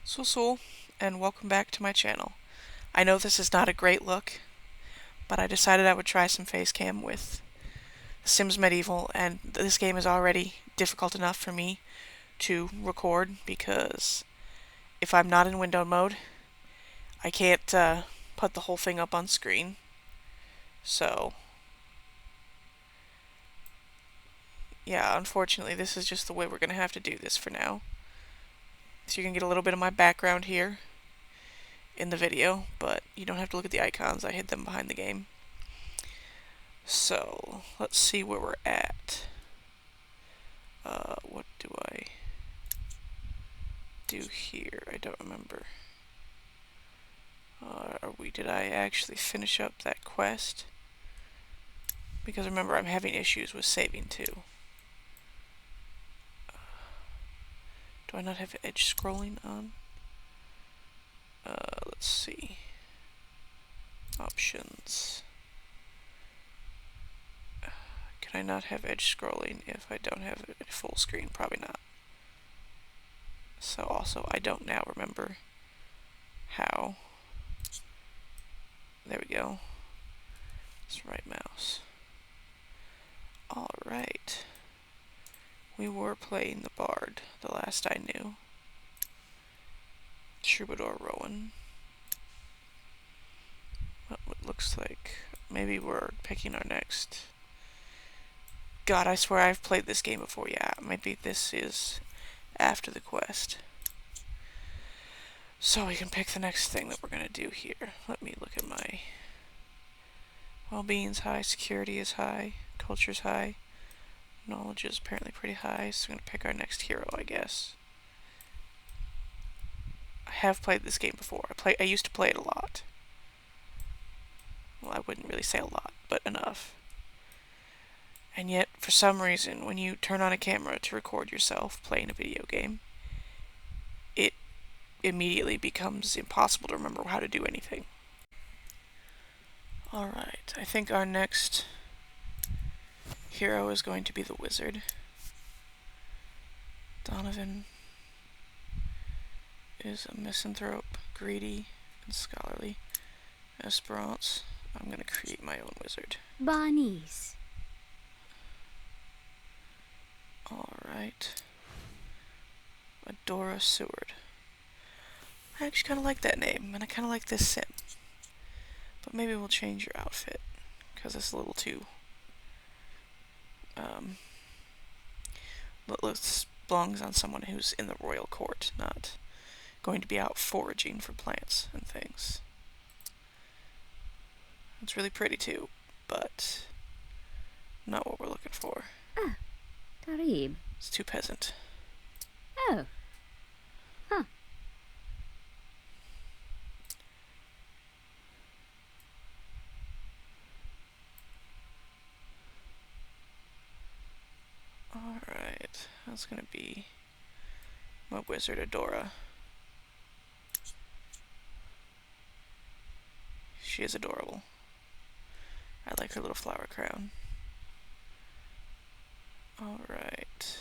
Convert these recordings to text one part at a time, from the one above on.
So, and welcome back to my channel. I know this is not a great look, but I decided I would try some face cam with Sims Medieval, and this game is already difficult enough for me to record because if I'm not in window mode, I can't put the whole thing up on screen. So, yeah, unfortunately, this is just the way we're going to have to do this for now. So you can get a little bit of my background here in the video, but you don't have to look at the icons. I hid them behind the game. So, let's see where we're at. What do I do here? I don't remember. Did I actually finish up that quest? Because remember, I'm having issues with saving too. Do I not have edge scrolling on? Let's see. Options. Can I not have edge scrolling if I don't have it full screen? Probably not. So also, I don't now remember how. There we go. It's right mouse. Alright. We were playing the Bard, the last I knew. Troubadour Rowan. Well, it looks like maybe we're picking our next. God, I swear I've played this game before. Yeah, maybe this is after the quest. So we can pick the next thing that we're going to do here. Let me look at my... Well-being's high, security is high, culture's high, knowledge is apparently pretty high, so we're going to pick our next hero, I guess. I have played this game before. I used to play it a lot. Well, I wouldn't really say a lot, but enough. And yet, for some reason, when you turn on a camera to record yourself playing a video game, it immediately becomes impossible to remember how to do anything. Alright, I think our next hero is going to be the wizard. Donovan is a misanthrope, greedy, and scholarly. Esperance. I'm going to create my own wizard. Barnies. Alright. Adora Seward. I actually kind of like that name, and I kind of like this sim. But maybe we'll change your outfit, because it's a little too... This belongs on someone who's in the royal court, not going to be out foraging for plants and things. It's really pretty too, but not what we're looking for. Ah, Tarib. It's too peasant. Oh. Huh. Alright, that's gonna be my wizard Adora. She is adorable. I like her little flower crown. Alright.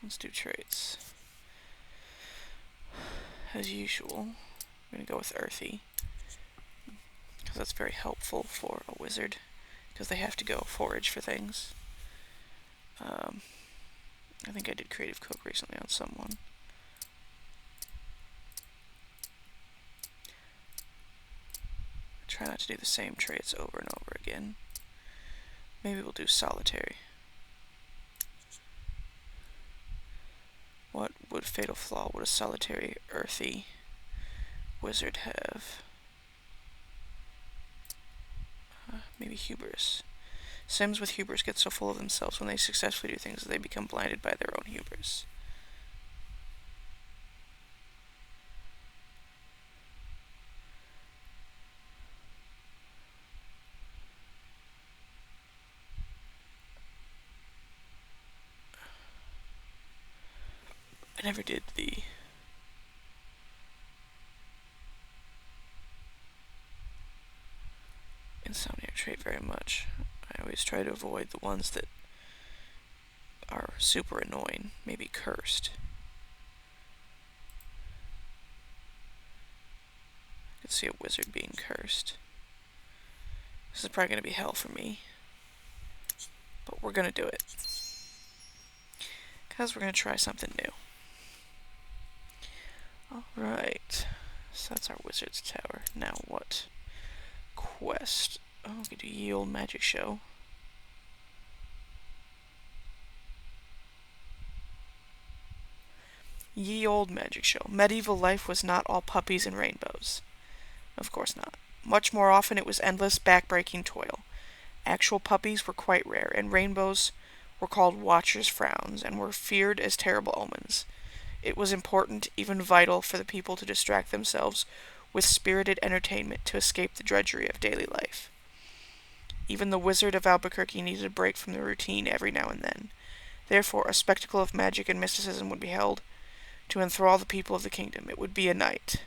Let's do traits. As usual, I'm gonna go with earthy, because that's very helpful for a wizard, because they have to go forage for things. I think I did Creative Cook recently on someone. Try not to do the same traits over and over again. Maybe we'll do solitary. What fatal flaw would a solitary earthy wizard have? Maybe hubris. Sims with hubris get so full of themselves when they successfully do things that they become blinded by their own hubris. I never did the insomniac trait very much. I always try to avoid the ones that are super annoying. Maybe cursed. I could see a wizard being cursed. This is probably going to be hell for me. But we're going to do it. Because we're going to try something new. Alright. So that's our wizard's tower. Now what? Quest. Oh, we could do Ye Olde Magic Show. Ye Olde Magic Show. Medieval life was not all puppies and rainbows. Of course not. Much more often it was endless, back-breaking toil. Actual puppies were quite rare, and rainbows were called watchers' frowns and were feared as terrible omens. It was important, even vital, for the people to distract themselves with spirited entertainment to escape the drudgery of daily life. Even the Wizard of Albuquerque needed a break from the routine every now and then. Therefore, a spectacle of magic and mysticism would be held to enthrall the people of the kingdom. It would be a night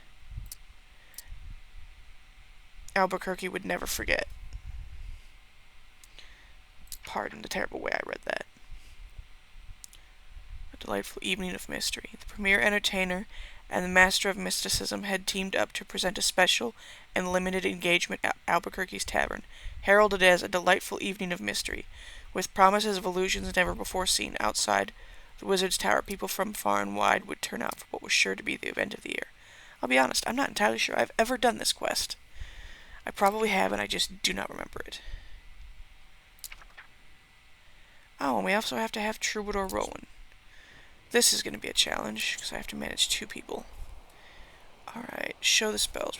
Albuquerque would never forget. Pardon the terrible way I read that. A delightful evening of mystery. The premier entertainer and the master of mysticism had teamed up to present a special and limited engagement at Albuquerque's tavern, heralded as a delightful evening of mystery, with promises of illusions never before seen. Outside the wizard's tower, people from far and wide would turn out for what was sure to be the event of the year. I'll be honest, I'm not entirely sure I've ever done this quest. I probably have, and I just do not remember it. Oh, and we also have to have Troubadour Rowan. This is going to be a challenge, because I have to manage 2 people. Alright, show the spells.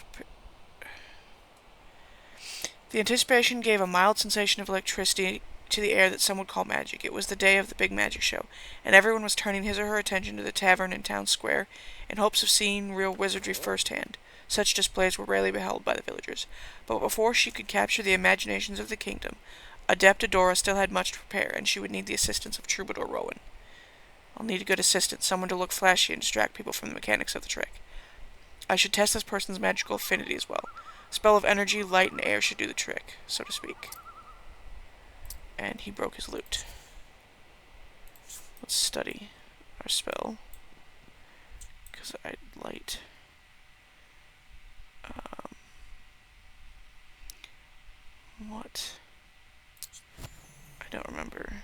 The anticipation gave a mild sensation of electricity to the air that some would call magic. It was the day of the big magic show, and everyone was turning his or her attention to the tavern in town square in hopes of seeing real wizardry firsthand. Such displays were rarely beheld by the villagers. But before she could capture the imaginations of the kingdom, Adept Adora still had much to prepare, and she would need the assistance of Troubadour Rowan. I'll need a good assistant, someone to look flashy and distract people from the mechanics of the trick. I should test this person's magical affinity as well. A spell of energy, light, and air should do the trick, so to speak. And he broke his lute. Let's study our spell. Because I light. What? I don't remember.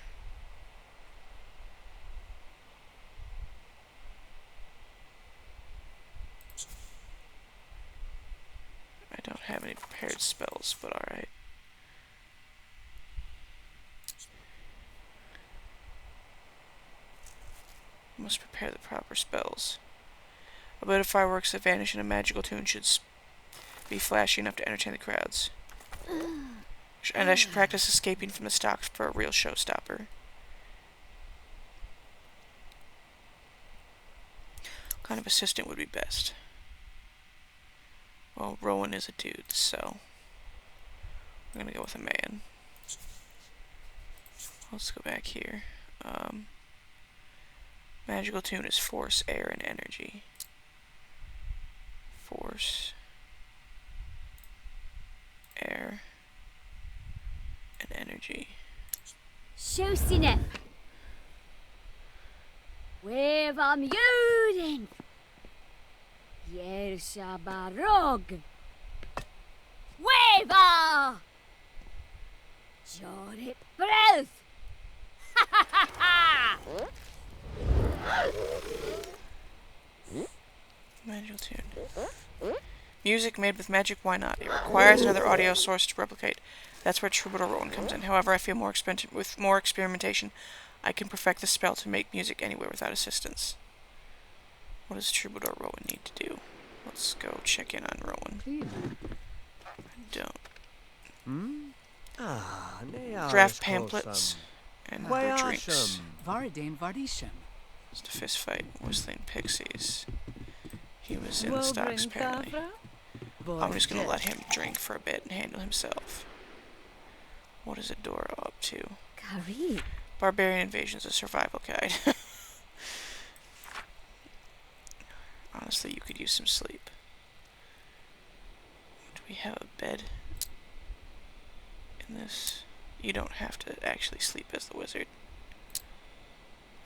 I don't have any prepared spells, but alright. Must prepare the proper spells. A bit of fireworks that vanish in a magical tune should be flashy enough to entertain the crowds. And I should practice escaping from the stocks for a real showstopper. What kind of assistant would be best? Well, Rowan is a dude, so I'm gonna go with a man. Let's go back here. Magical tune is force, air, and energy. Force, air, and energy. Tjusine! Weva mjuden! Jersa barog! Weva! Gör it breath! Ha ha ha ha! Magical tune. Music made with magic, why not? It requires another audio source to replicate. That's where Troubadour Rowan comes in. However, I feel with more experimentation, I can perfect the spell to make music anywhere without assistance. What does Troubadour Rowan need to do? Let's go check in on Rowan. I don't. Draft pamphlets and brew drinks. Varadane Vardisham. It's the fist fight. Whistling Pixies. He was in the stocks, apparently. I'm just gonna let him drink for a bit and handle himself. What is Adora up to? Kari. Barbarian Invasion's a survival guide. Honestly, you could use some sleep. Do we have a bed in this? You don't have to actually sleep as the wizard.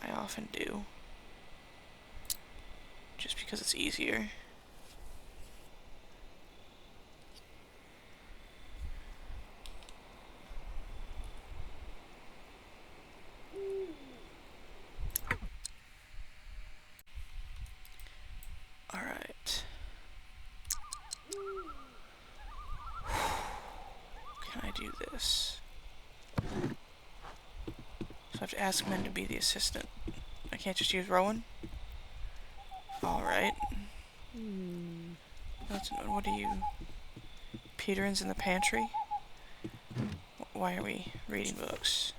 I often do. Just because it's easier. Alright. Can I do this? So I have to ask men to be the assistant. I can't just use Rowan? Alright. What are you... Peterins in the pantry? Why are we reading books?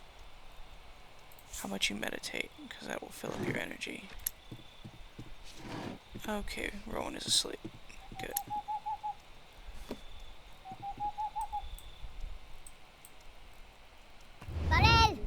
How about you meditate? Because that will fill up your energy. Okay, Rowan is asleep. Good. Barrel!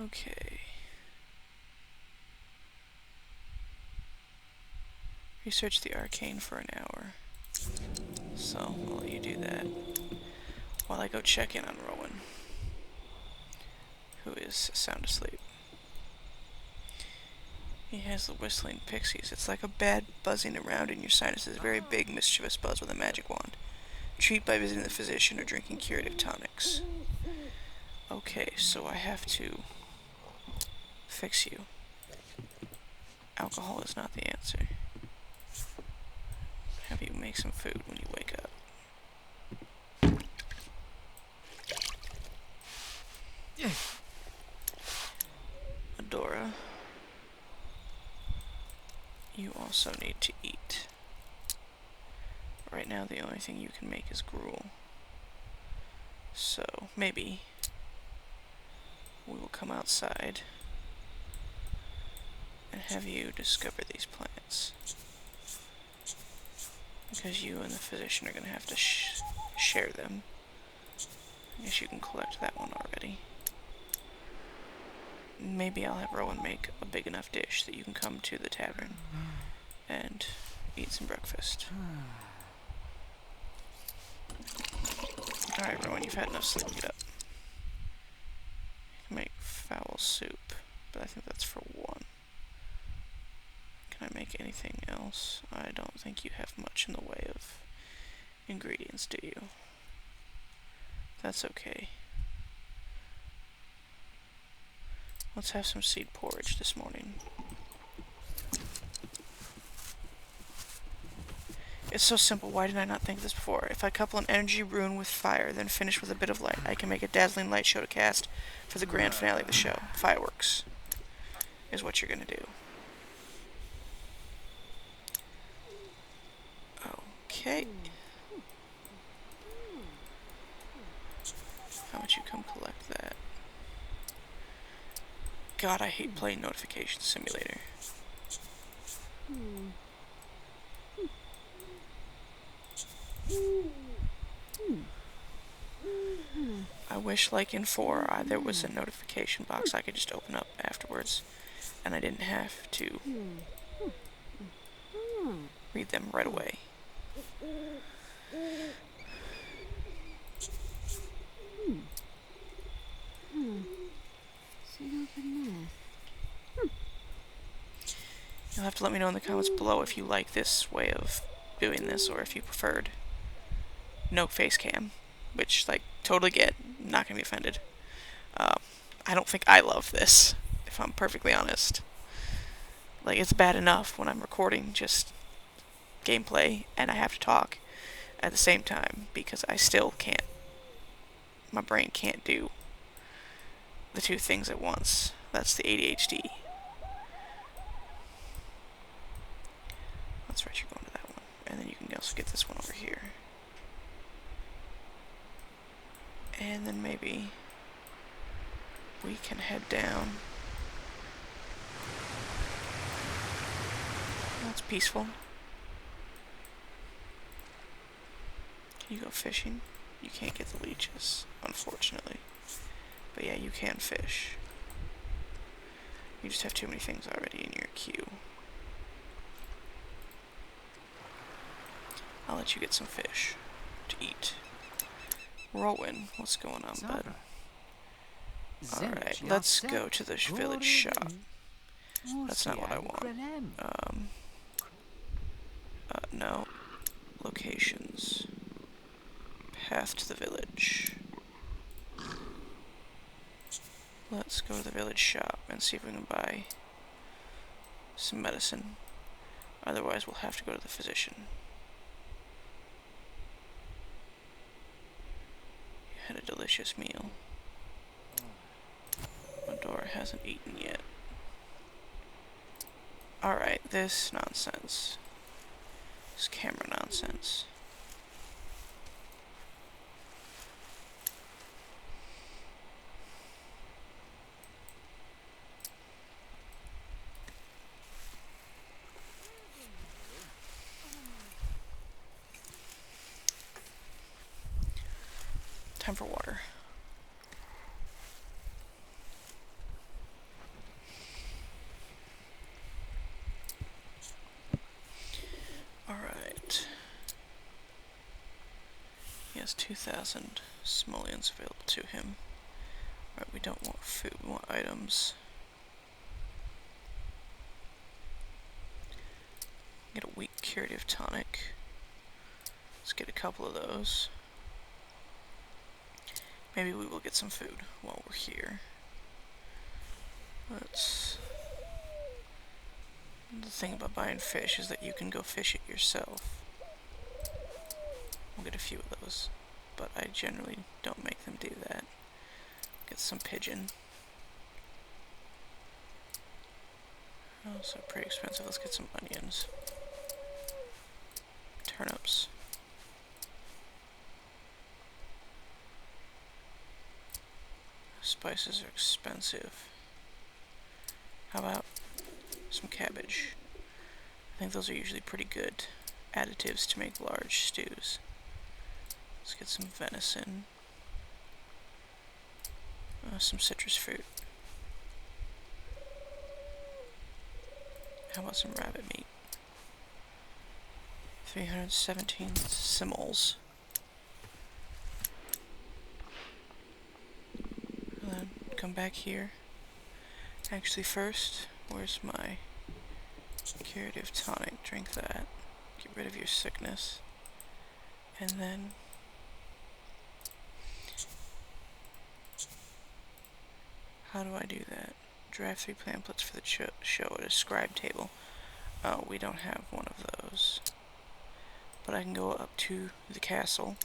Okay. Research the arcane for an hour. So, I'll let you do that. While I go check in on Rowan, who is sound asleep. He has the whistling pixies. It's like a bad buzzing around in your sinuses, a very big, mischievous buzz with a magic wand. Treat by visiting the physician or drinking curative tonics. Okay, so I have to fix you. Alcohol is not the answer. Have you make some food when you wake up. Adora, you also need to eat. Right now the only thing you can make is gruel. So, maybe we will come outside and have you discover these plants. Because you and the physician are going to have to share them. I guess you can collect that one already. Maybe I'll have Rowan make a big enough dish that you can come to the tavern and eat some breakfast. Alright, Rowan, you've had enough sleep. Get up. You can make fowl soup, but I think that's for one. Can I make anything else? I don't think you have much in the way of ingredients, do you? That's okay. Let's have some seed porridge this morning. It's so simple, why did I not think of this before? If I couple an energy rune with fire, then finish with a bit of light, I can make a dazzling light show to cast for the grand finale of the show. Fireworks is what you're gonna do. Okay. How about you come collect that? God, I hate playing Notification Simulator. I wish, like in 4, there was a notification box I could just open up afterwards, and I didn't have to read them right away. You'll have to let me know in the comments below if you like this way of doing this, or if you preferred no face cam, which, like, totally get, not gonna be offended. I don't think I love this, if I'm perfectly honest. Like, it's bad enough when I'm recording just gameplay and I have to talk at the same time, because I still can't, my brain can't do the two things at once. That's the ADHD. That's right, you're going to that one. And then you can also get this one over here. And then maybe we can head down. That's peaceful. Can you go fishing? You can't get the leeches, unfortunately. But yeah, you can fish. You just have too many things already in your queue. I'll let you get some fish to eat. Rowan, what's going on, bud? Alright, let's go to the village shop. That's not what I want. No. Locations. Path to the village. Let's go to the village shop and see if we can buy some medicine. Otherwise, we'll have to go to the physician. You had a delicious meal. Medora hasn't eaten yet. Alright, this nonsense. This camera nonsense. Time for water. Alright. He has 2,000 simoleons available to him. Alright, we don't want food, we want items. Get a weak curative tonic. Let's get a couple of those. Maybe we will get some food while we're here. The thing about buying fish is that you can go fish it yourself. We'll get a few of those, but I generally don't make them do that. Get some pigeon. Oh, so pretty expensive. Let's get some onions. Turnips. Spices are expensive. How about some cabbage? I think those are usually pretty good additives to make large stews. Let's get some venison. Some citrus fruit. How about some rabbit meat? 317 simoles. And then come back here. Actually first, where's my curative tonic? Drink that. Get rid of your sickness. And then how do I do that? Draft 3 pamphlets for the show at a scribe table. Oh, we don't have one of those. But I can go up to the castle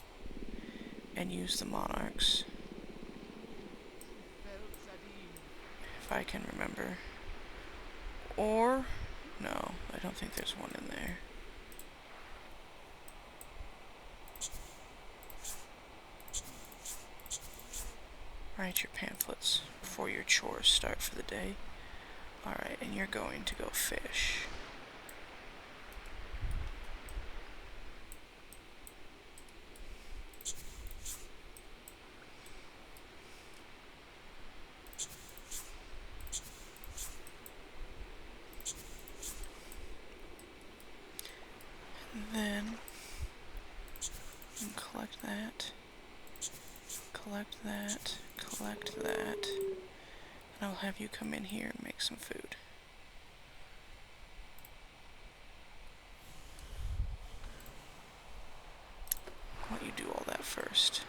and use the monarchs. If I can remember. Or, no, I don't think there's one in there. Write your pamphlets before your chores start for the day. Alright, and you're going to go fish. And then collect that. Collect that. Collect that. And I'll have you come in here and make some food. I'll let you do all that first.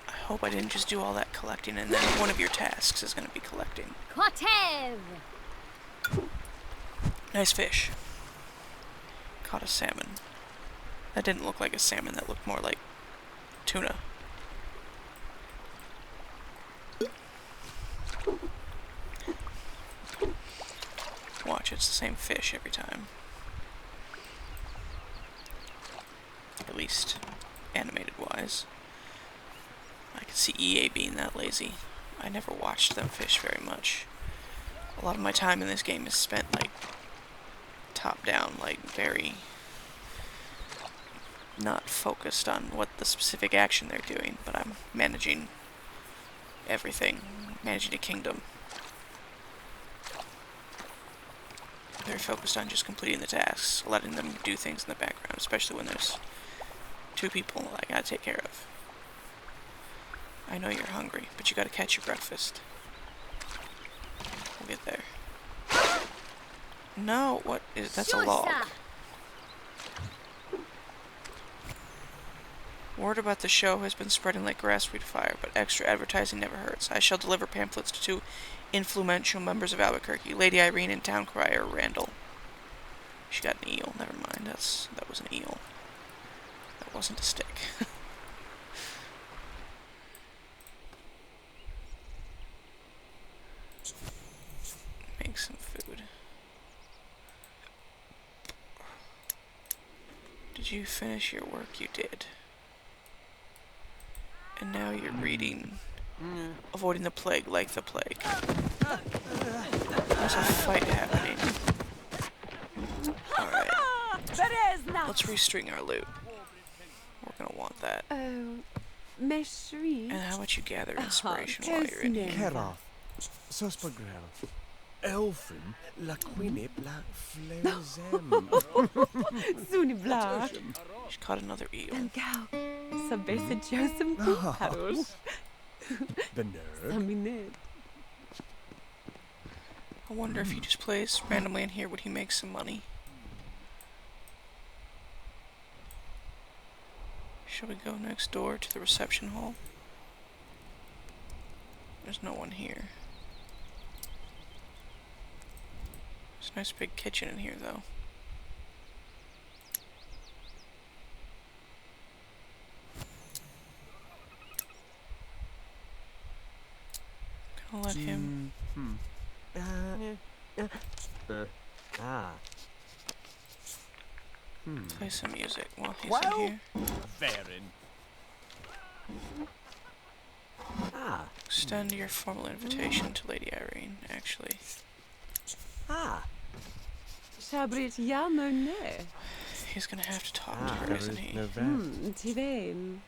I hope I didn't just do all that collecting and then one of your tasks is going to be collecting. Kotev! Nice fish. Caught a salmon. That didn't look like a salmon, that looked more like tuna. Watch, it's the same fish every time. At least, animated wise. I can see EA being that lazy. I never watched them fish very much. A lot of my time in this game is spent, like, top down, like, very not focused on what the specific action they're doing, but I'm managing everything, managing a kingdom. Very focused on just completing the tasks, letting them do things in the background, especially when there's two people I gotta take care of. I know you're hungry, but you gotta catch your breakfast. We'll get there. No, what is that's a log. Word about the show has been spreading like grassweed fire, but extra advertising never hurts. I shall deliver pamphlets to two influential members of Albuquerque, Lady Irene and town crier Randall. She got an eel. Never mind. That was an eel. That wasn't a stick. Make some food. Did you finish your work? You did. And now you're reading. Avoiding the plague like the plague. There's a fight happening. Alright. Let's restring our loot. We're gonna want that. Oh, Meshri. And how about you gather inspiration while you're in here? Keraf, Sospagrel, Elfin, La Quinip, La Fleuzem. Zunibla. She caught another eel. Gau. Sabesa Joseph Harosh. The nerd. Aminid. I wonder if he just plays randomly in here, would he make some money? Shall we go next door to the reception hall? There's no one here. There's a nice big kitchen in here, though. Gonna let him play some music while he's in here. Varen. Extend your formal invitation to Lady Irene, actually. Shabrit Yamone. He's gonna have to talk to her, isn't he? Tivain.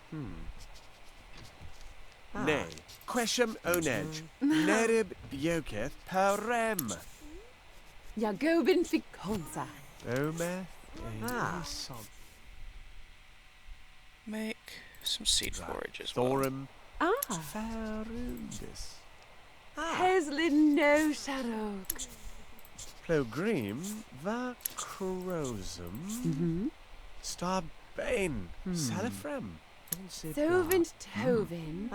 Nay, Quesham Onej, Nerib Yoketh Parem. Yagobin Ficonsa. Ometh. Make some seed forage as well. Thorum. Ah. Farundis. Heslin no Sharok. Plogrim va Crozum. Starbane. Salafrem. Sovint Tovin.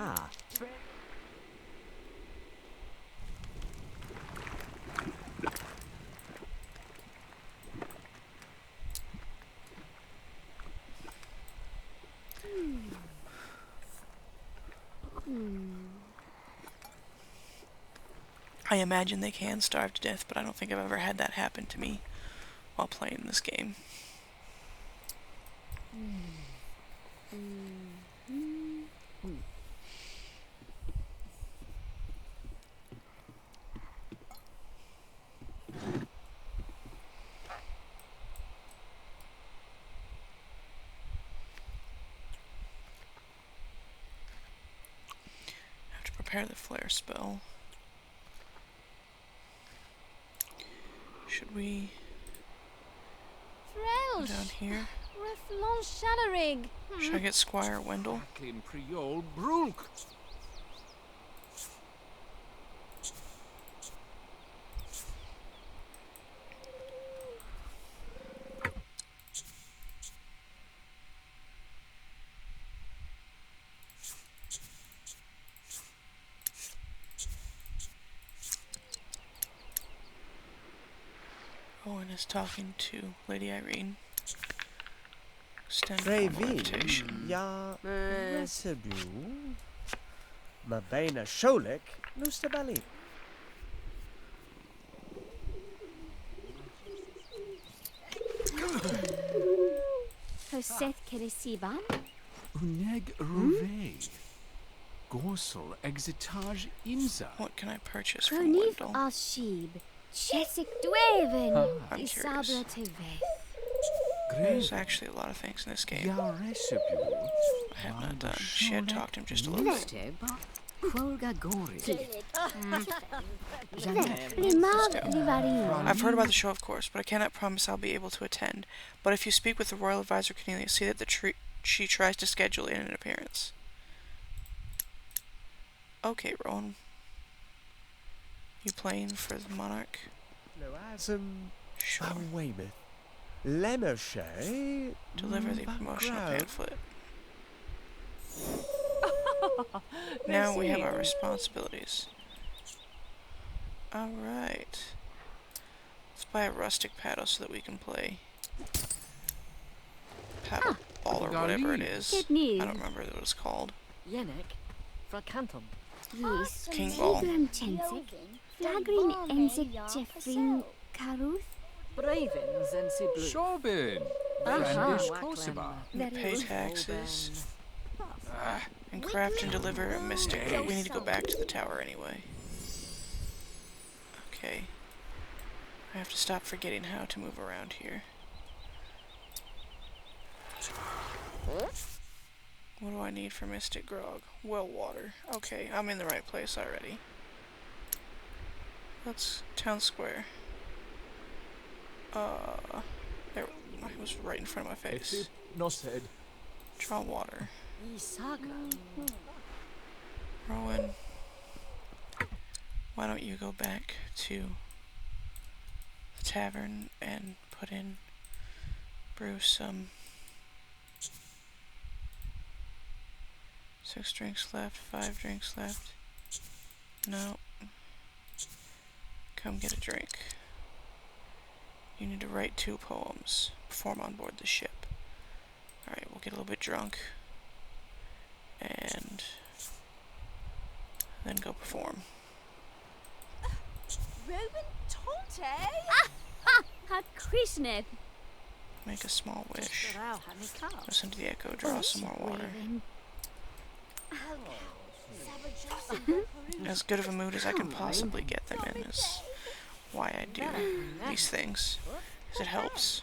I imagine they can starve to death, but I don't think I've ever had that happen to me while playing this game. Have to prepare the flare spell. Should we go down here? Reflon Shadowrig. Should I get Squire Wendell? Clean Creole Brulk. Owen is talking to Lady Irene. Extend formal invitation. Ya Residue. Mabena Sholik. Lustabali. Hoseth Keresiban. Uneg Rouvet. Gorsel exitage inza. What can I purchase from Pronif Wendell? Arshib. Chesik Dweven. I'm Isabla curious. Teve. There's Grave. actually a lot of things in this game Yaresebu. I have not done. She had talked to him just a little bit. Lusteba. Quolga Gori. Rimar Livarin. I've heard about the show, of course, but I cannot promise I'll be able to attend. But if you speak with the royal advisor Cornelia, see that she tries to schedule in an appearance. Okay, Rowan. You playing for the monarch? Loasm Sure. Weymouth. Lemmershey. Deliver the promotional Background. pamphlet. Now we have our responsibilities. Alright. Let's buy a rustic paddle so that we can play paddle ball or whatever it is. Good news. I don't remember what it's called. Yenek. Frakantum. Yes. King ball. Tigran Chensik. Flagrin Enzik Jeffrin Karuth. Bravens and Siblu. Shorbin. Brandish Kosiba. Pay taxes. And craft and deliver a mystic. But we need to go back to the tower anyway. Okay. I have to stop forgetting how to move around here. What do I need for Mystic Grog? Well water. Okay, I'm in the right place already. Let's town square. There, it was right in front of my face. Nosed. Draw water. Isaga. Rowan, why don't you go back to the tavern and brew some 6 drinks left, 5 drinks left. No. Come get a drink. You need to write 2 poems. Perform on board the ship. Alright, we'll get a little bit drunk. And then go perform. Roman Tonte? Had Krishnev. Make a small wish. Listen to the echo, draw some more water. As good of a mood as I can possibly get them in is why I do these things. Because it helps.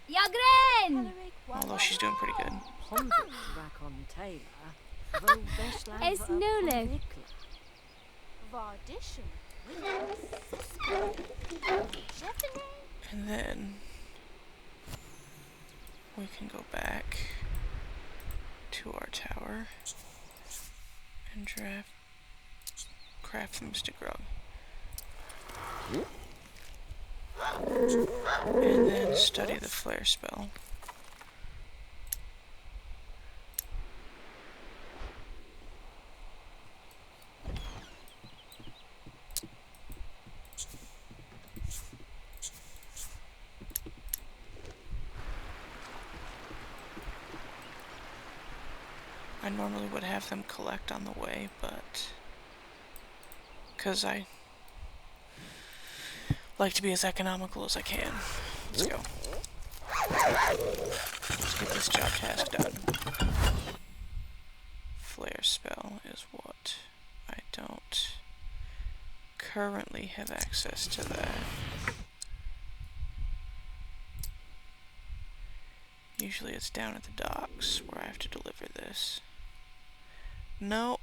Yagren! Although she's doing pretty good. Rakon Taylor. Es Nolo. Vardition. And then we can go back to our tower and craft the Mystic Grog. And then study the flare spell. I normally would have them collect on the way, but because I like to be as economical as I can. Let's go. Let's get this job task done. Flare spell is what I don't currently have access to that. Usually it's down at the docks where I have to deliver this. No.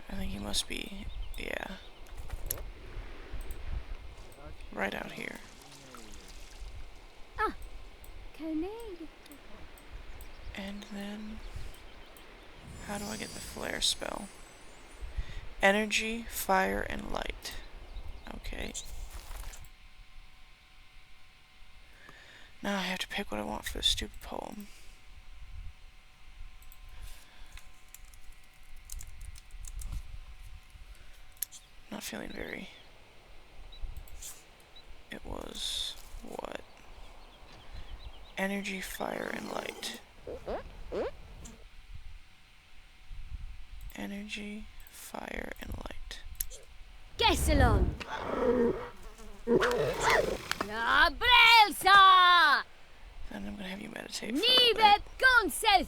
I think he must be, yeah. Right out here. Konig. And then, how do I get the flare spell? Energy, fire, and light. Okay. Now I have to pick what I want for the stupid poem. Not feeling very... It was... what? Energy, fire, and light. Energy, fire, and light. Gesselon. La Brelsa! Then I'm gonna have you meditate for a little Nivet bit. Gonselth.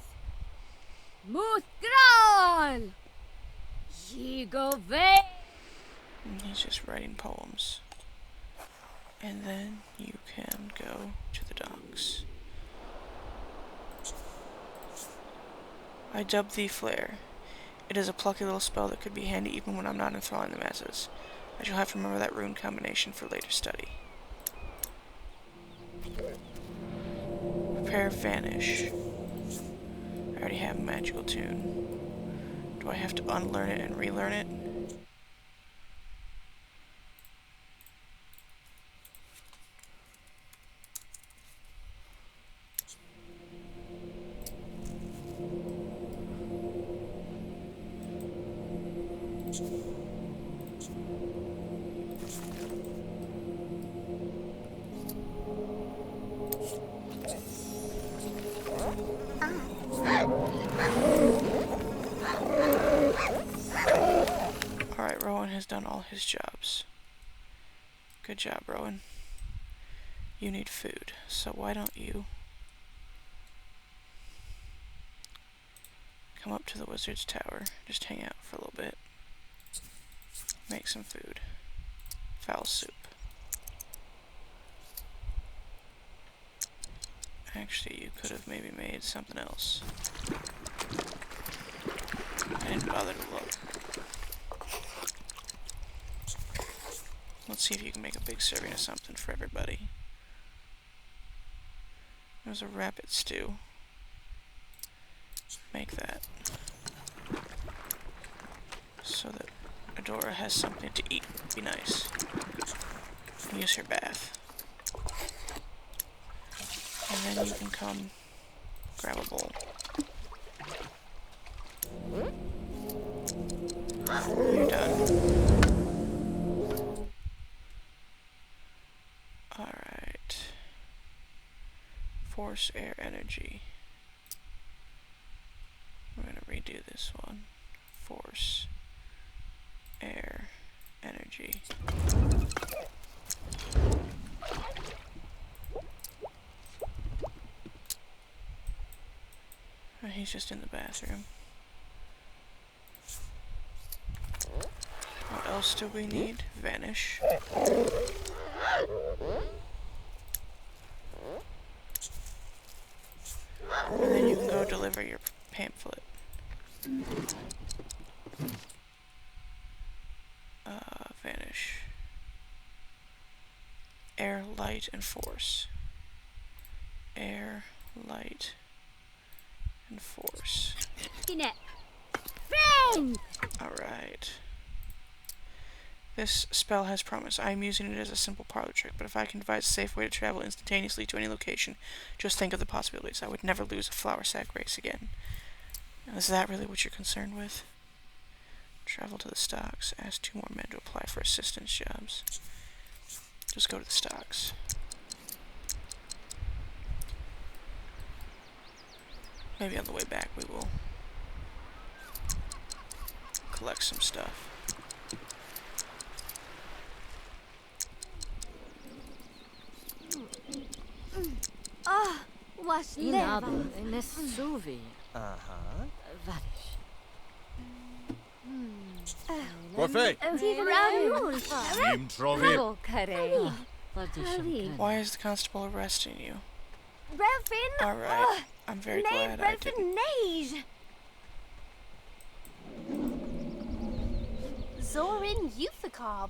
Muthral! Jigove! And he's just writing poems. And then you can go to the docks. I dub thee Flare. It is a plucky little spell that could be handy even when I'm not enthralling the masses. I shall have to remember that rune combination for later study. Prepare Vanish. I already have a magical tune. Do I have to unlearn it and relearn it? Alright, Rowan has done all his jobs. Good job, Rowan. You need food, so why don't you come up to the wizard's tower, just hang out for a little bit, make some food. Fowl soup. Actually, you could have maybe made something else. I didn't bother to look. Let's see if you can make a big serving of something for everybody. There's a rabbit stew. Make that. So that Adora has something to eat. Be nice. Use her bath. And then you can come grab a bowl. You're done. Alright. Force, air, energy. We're gonna redo this one. Force, air, energy. Oh, he's just in the bathroom. What else do we need? Vanish. And then you can go deliver your pamphlet. Vanish. Air, light, and force. Air, light, and force. Friend! Alright. This spell has promise. I am using it as a simple parlor trick, but if I can devise a safe way to travel instantaneously to any location, just think of the possibilities. I would never lose a flower sack race again. Now, is that really what you're concerned with? Travel to the stocks. Ask 2 more men to apply for assistance jobs. Just go to the stocks. Maybe on the way back we will collect some stuff. Was Inabu leva? Nesuvi. Uh-huh. Vanish. Coffee! Tivraul. Im trovi! Volcare. Vardisham. Why is the constable arresting you? Relfin! Alright, I'm very glad I didn't. Relfin Zorin Euphocarb.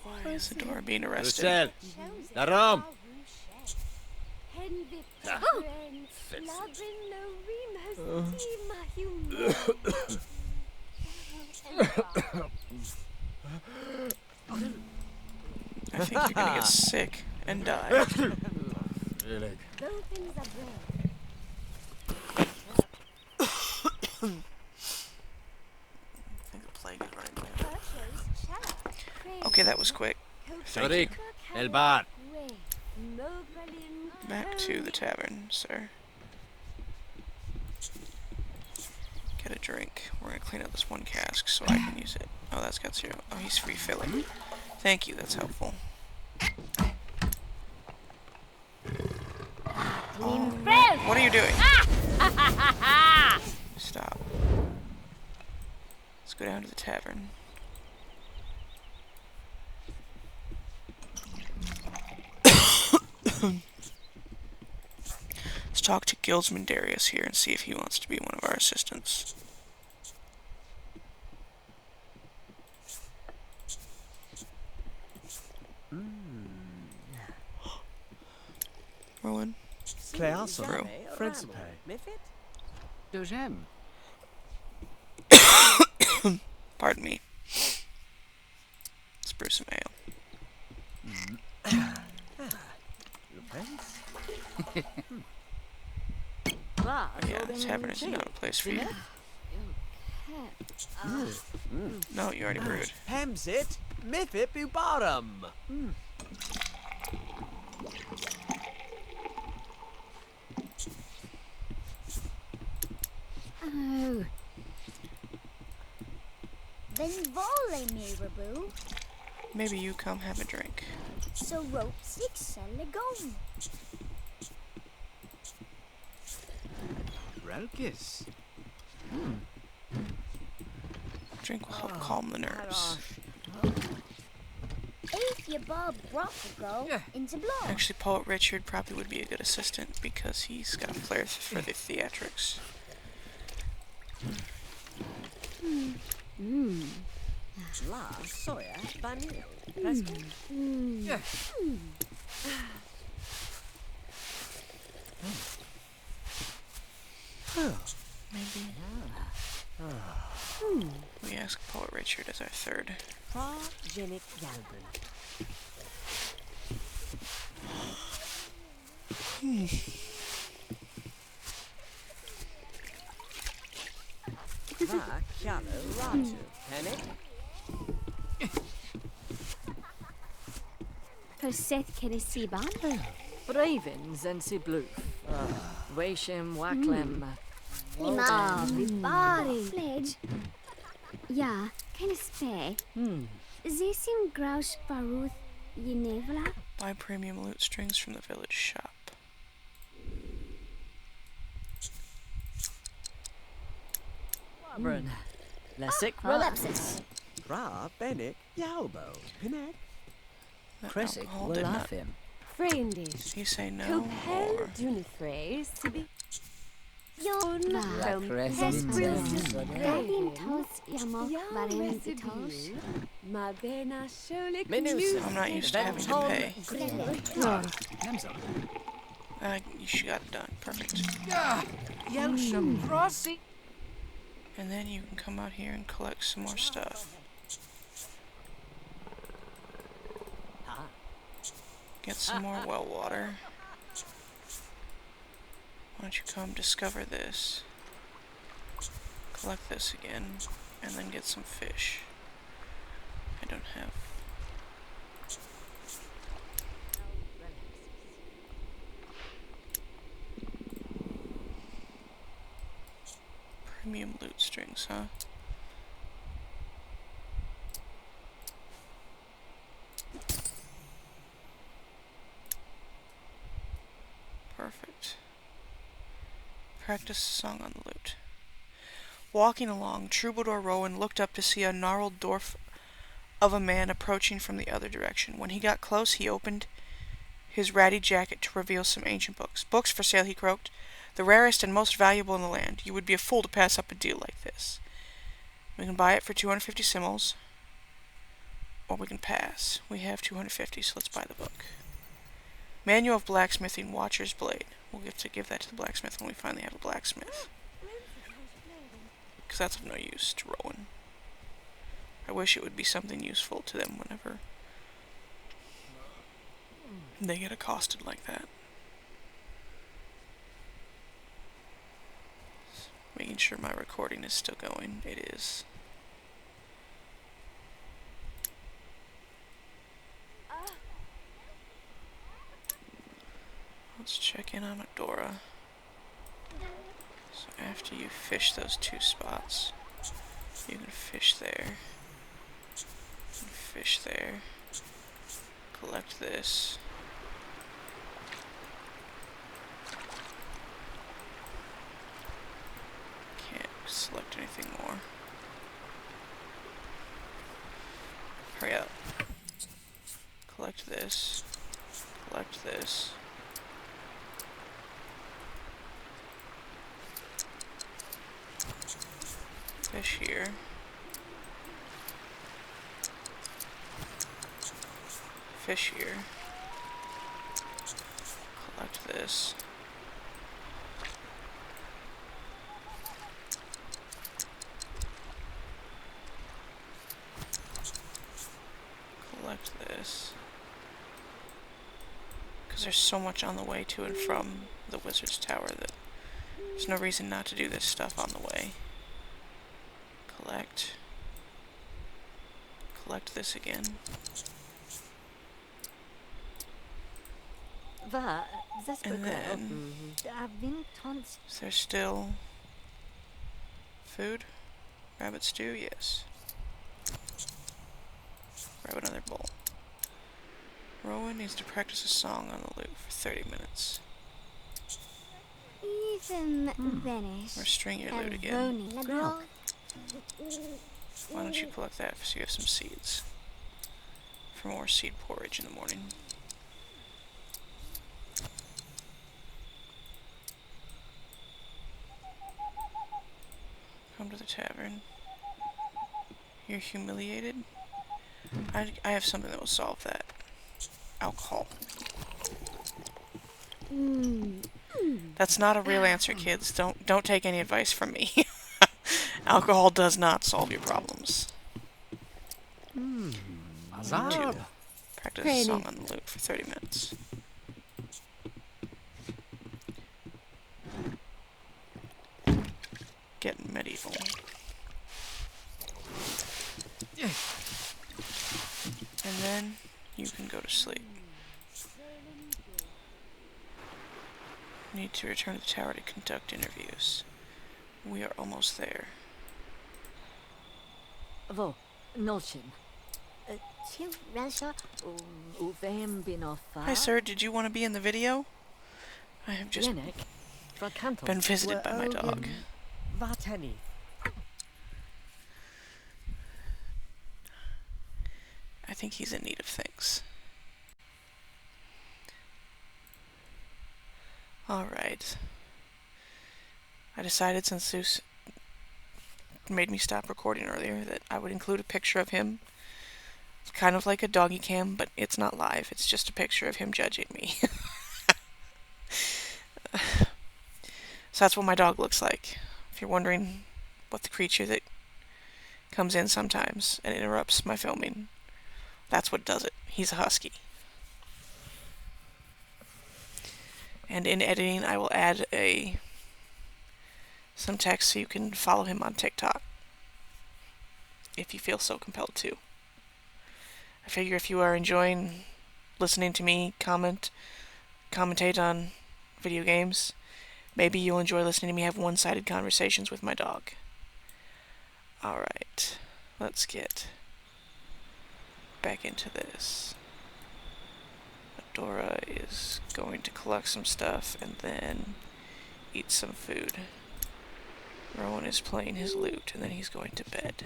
Why is the door being arrested? Russell! Darom! I think you're gonna get sick and die. Really? I think the plague is running bad. Okay, that was quick. Thank you. Torik! El bar! Back to the tavern, sir. Get a drink. We're gonna clean up this one cask so I can use it. Oh, that's got 0. Oh, he's refilling. Thank you, that's helpful. What are you doing? Stop. Let's go down to the tavern. Let's talk to Guildsman Darius here and see if he wants to be one of our assistants. Rowan? Cléasson. Bro. Principe. Deuxième. Pardon me. Let's brew some ale. Yeah, the tavern is not a place for you. No, you already brewed. Hemsit. Miffit bu bottom. Oh. Then volley me, Rabu. Maybe you come have a drink. So rope six legom. Relkis. Drink will help calm the nerves. If your Bob brought the go into blood. Actually, Poet Richard probably would be a good assistant because he's got a flair for the theatrics. La soya vanille. Presque. Maybe we ask Poet Richard as our third. Progenic Yalbrin. Va Chialo Ratu. Panic. Perseth Kenesiban. Bravens and Sibloof. Washam Waklem. Lima. Bari. Sledge. Ja, keine Spä. Sie sind Grausch Baruth Yenevla. Buy premium lute strings from the village shop. Barbara. Lessic Relapses. Ra Benic Yalbo. Pinek. That Cressic alcohol will did laugh not. him. Friendish. He say no Copel or Dunifrays to be. Yon. Gadin tos jamok varen i tos. Mabena Sholik. I'm not used to having to pay. Nemza. You should got it done. Perfect. Yelsham Rossi. And then you can come out here and collect some more stuff. Get some more well water. Why don't you come discover this? Collect this again, and then get some fish. I don't have. Premium loot strings, huh? Perfect. Practice a song on the lute. Walking along, Troubadour Rowan looked up to see a gnarled dwarf of a man approaching from the other direction. When he got close, he opened his ratty jacket to reveal some ancient books. Books for sale, he croaked. The rarest and most valuable in the land. You would be a fool to pass up a deal like this. We can buy it for 250 simols, or we can pass. We have 250, so let's buy the book. Manual of Blacksmithing, Watcher's Blade. We'll get to give that to the blacksmith when we finally have a blacksmith. Because that's of no use to Rowan. I wish it would be something useful to them whenever they get accosted like that. Making sure my recording is still going. It is. Let's check in on Adora. So after you fish those two spots, you can fish there. And fish there. Collect this. anything more. Hurry up. Collect this. Collect this. Fish here. Fish here. Collect this. Collect this. Because there's so much on the way to and from the Wizard's Tower that there's no reason not to do this stuff on the way. Collect. Collect this again. Va, And then, is there still food? Rabbit stew? Yes. Grab another bowl. Rowan needs to practice a song on the lute for 30 minutes. Even Venice. Or string your lute again. Why don't you collect that so you have some seeds for more seed porridge in the morning. Come to the tavern. You're humiliated? I have something that will solve that. Alcohol. That's not a real answer, kids. Don't take any advice from me. Alcohol does not solve your problems. Azab. Practice a song on the lute for 30 minutes. Getting medieval. And then you can go to sleep. Need to return to the tower to conduct interviews. We are almost there. Vo, Nolshin. Till Russia. Uvem binofa. Hi, sir. Did you want to be in the video? I have just Yenek. Frakanto. been visited by my dog. Vateni. I think he's in need of things. Alright. I decided, since Zeus made me stop recording earlier, that I would include a picture of him. It's kind of like a doggy cam, but it's not live. It's just a picture of him judging me. So that's what my dog looks like. If you're wondering what the creature that comes in sometimes and interrupts my filming, that's what does it. He's a husky. And in editing, I will add some text so you can follow him on TikTok, if you feel so compelled to. I figure if you are enjoying listening to me commentate on video games, maybe you'll enjoy listening to me have one-sided conversations with my dog. Alright, let's back into this. Dora is going to collect some stuff and then eat some food. Rowan is playing his lute and then he's going to bed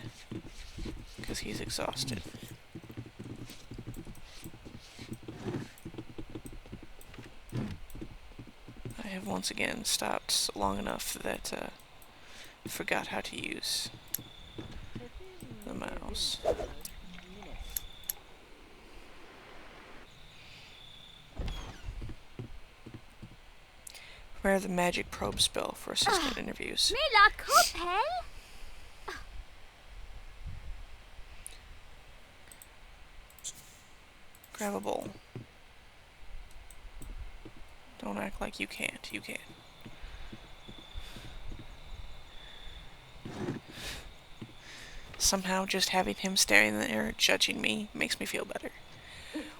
because he's exhausted. I have once again stopped long enough that I forgot how to use the mouse. Prepare the magic probe spell for assistant interviews. Mila Coppel? Grab a bowl. Don't act like you can't. You can. Somehow just having him staring there, judging me, makes me feel better.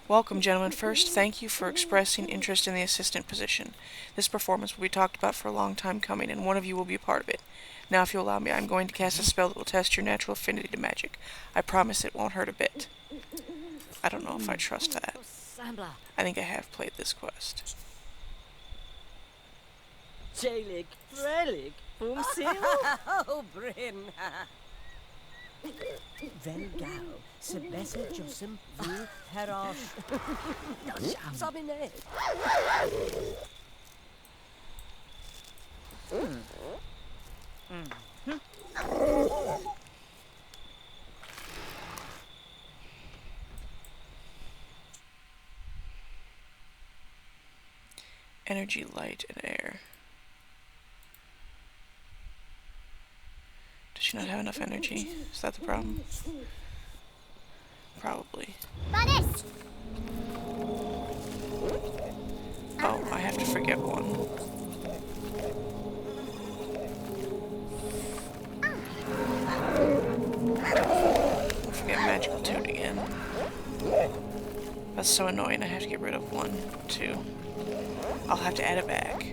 Welcome, gentlemen. First, thank you for expressing interest in the assistant position. This performance will be talked about for a long time coming, and one of you will be a part of it. Now, if you allow me, I'm going to cast a spell that will test your natural affinity to magic. I promise it won't hurt a bit. I don't know if I trust that. I think I have played this quest. Jailig, Relic, Boomsil. Oh, Bryn. Vel gal, sebessa Josem vu herash. Sabine. Energy, light, and air. Does she not have enough energy? Is that the problem? Probably. Vanis! Oh, I have to forget one. I'll forget magical tune again. That's so annoying. I have to get rid of 1, 2. I'll have to add it back.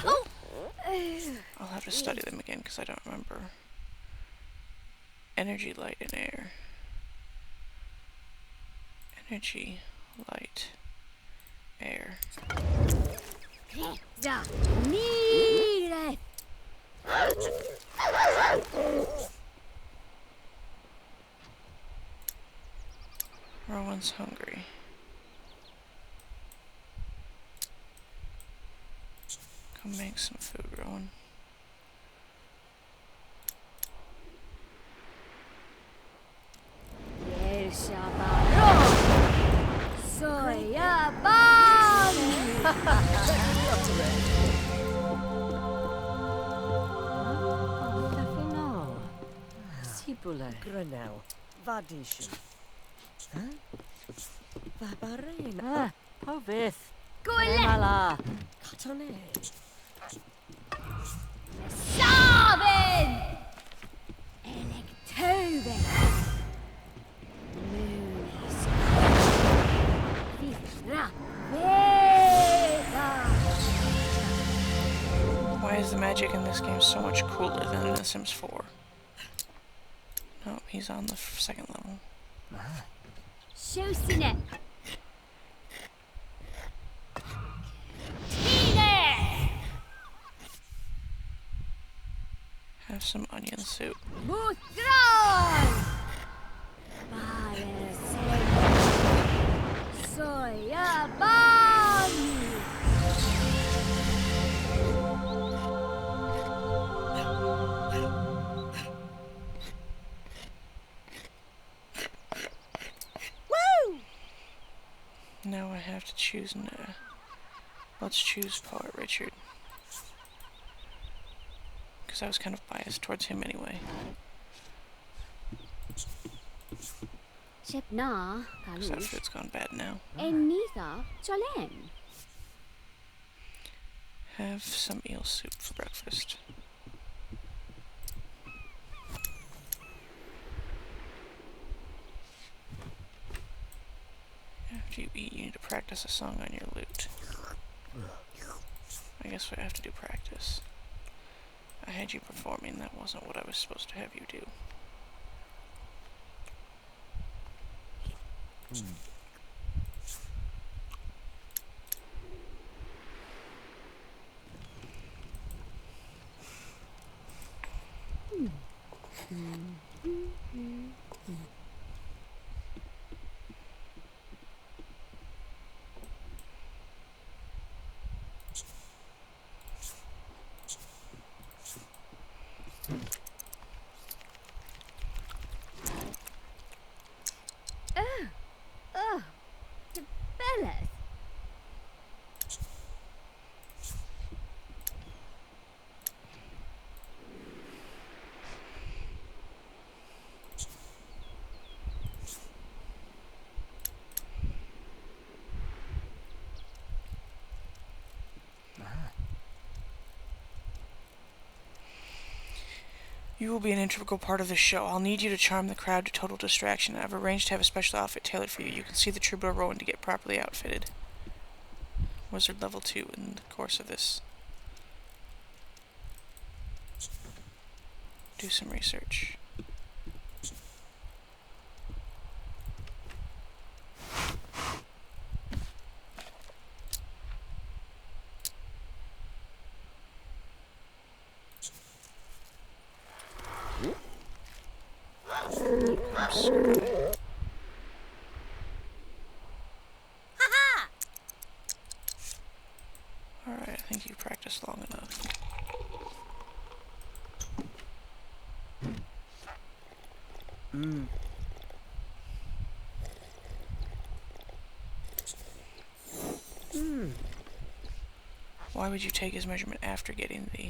Oh! I'll have to study them again because I don't remember. Energy, light, and air. Energy, light, air. Da. Mire! Rowan's hungry. Come make some food, Rowan. El Shabbat. Soy a bomb! Fafino. Sibule. Grenell. Vadishan. Huh? Vabarena. Ah, Povith. Gwylle! Emala. Katone. Sabin! Electoben! Munis. Vifra. Vega! Why is the magic in this game so much cooler than in The Sims 4? No, he's on the second level. Shosine! Tine! Have some onion soup. Mutron! Soy a bomb! Now I have to choose no. Let's choose Poet Richard. Because I was kind of biased towards him anyway. Shepna, Because that Kalush, food's gone bad now. Enitha, Cholem. Have some eel soup for breakfast. After you eat, you need to practice a song on your lute. I guess we have to do practice. I had you performing, that wasn't what I was supposed to have you do. Oh, the Belleth. You will be an integral part of the show. I'll need you to charm the crowd to total distraction. I've arranged to have a special outfit tailored for you. You can see the troubadour Rowan to get properly outfitted. Wizard level 2 in the course of this. Do some research. items. Alright, I think you practiced long enough. Why would you take his measurement after getting the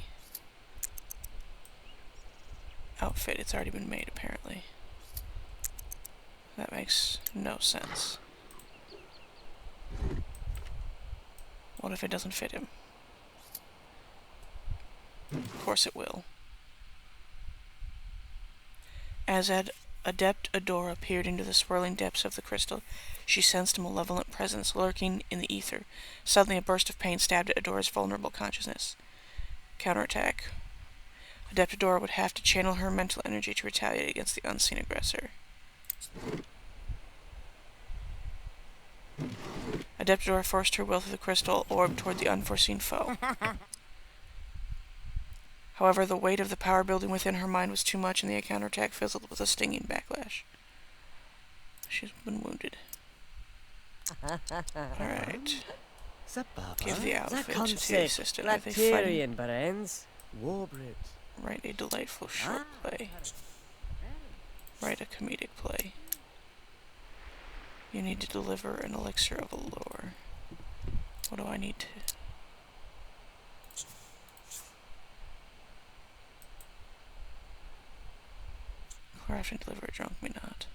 outfit? It's already been made, apparently. That makes no sense. What if it doesn't fit him? Of course it will. As Adept Adora peered into the swirling depths of the crystal, she sensed a malevolent presence lurking in the ether. Suddenly, a burst of pain stabbed at Adora's vulnerable consciousness. Counterattack. Adept Adora would have to channel her mental energy to retaliate against the unseen aggressor. Adept Adora forced her will through the crystal orb toward the unforeseen foe. However, the weight of the power building within her mind was too much, and the counterattack fizzled with a stinging backlash. She's been wounded. Alright. Give the outfit to the assistant with a fighting. Barens. Warbrit. Write a delightful short play. Write a comedic play. You need to deliver an elixir of allure. What do I need to... Craft and deliver a drunk me not.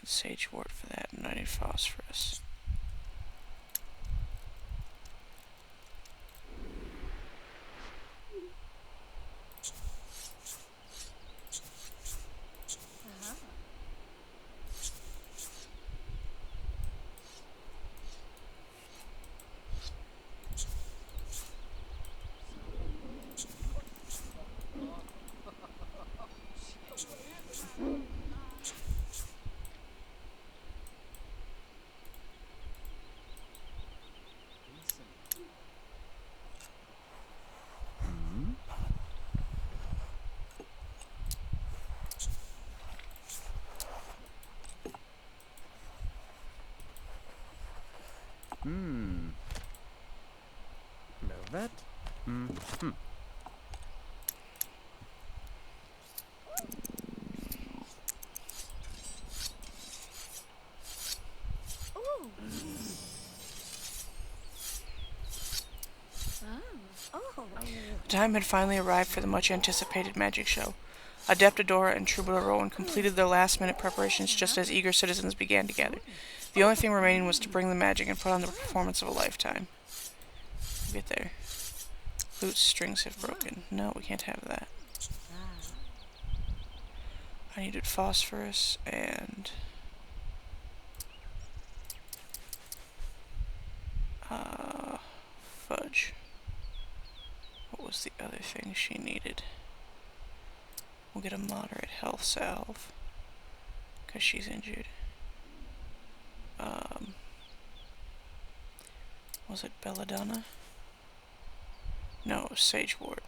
Sage wort for that, and I need phosphorus. Know that? The time had finally arrived for the much-anticipated magic show. Adept Adora and Troubadour Rowan completed their last-minute preparations just as eager citizens began to gather. The only thing remaining was to bring the magic and put on the performance of a lifetime. Get there. Lute's strings have broken. No, we can't have that. I needed phosphorus and... fudge. What was the other thing she needed? We'll get a moderate health salve, because she's injured. Was it belladonna? No, it was sagewort.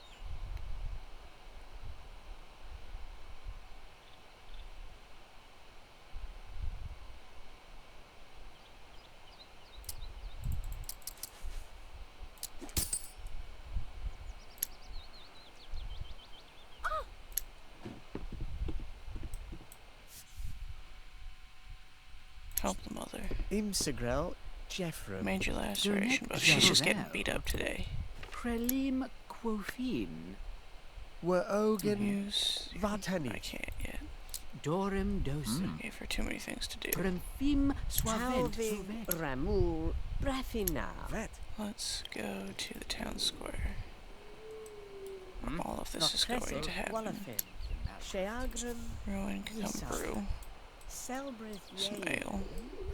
Help the mother. Imsegrel Jeffrey. Major laceration, but she's just getting beat up today. Prelim quofin. Were Ogan Use... I Vartani. can't yet. Dorem dosum. Gave her too many things to do. Premfim suavent Talvig suvet. Ramul Brafina. Vet. Let's go to the town square. All of this is going to happen. Sheagrum, Ruin can come brew. Selbrith Some Yale, ale.